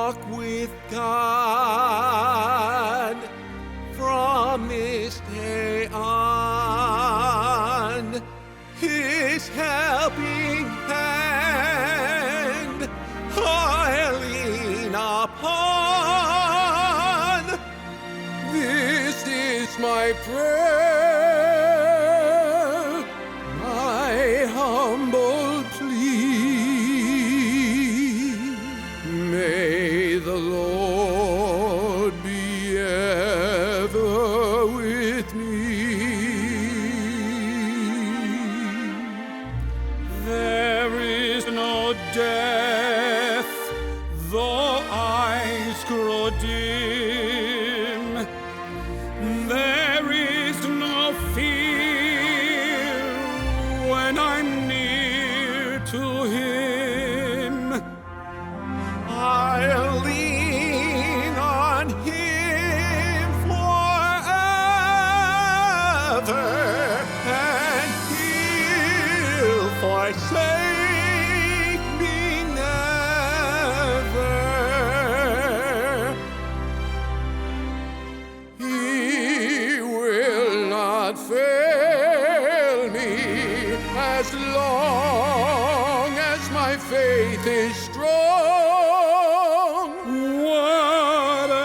walk with God from this day on. His helping hand I lean upon. This is my prayer, my humble plea. May the Lord be ever with me. There is no death, though eyes grow dim. There is no fear when I'm near to Him. I'll lean on Him forever, and He'll forsake me never. He will not fail me as long as my faith is strong. Whatever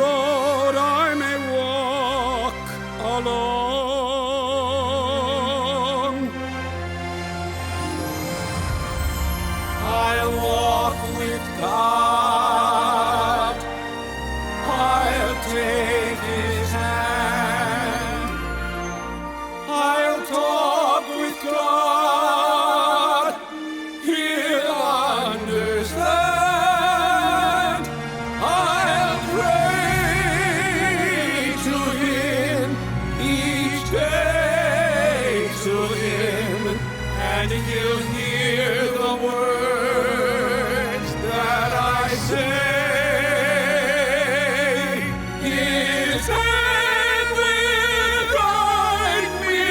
road I may walk along, I'll walk with God. I'll take His hand. I'll talk with God. He'll understand. I'll pray to Him each day, to Him, and He'll hear the words that I say. His hand will guide me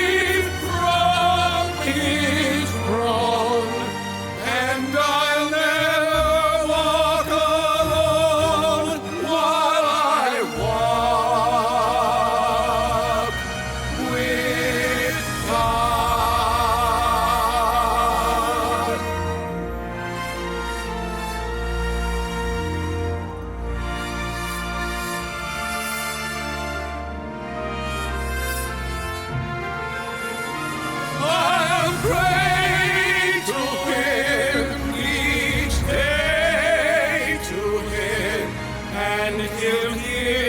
from His throne, and I'll never walk alone while I walk with God. I'll pray to Him each day, to Him, and He'll hear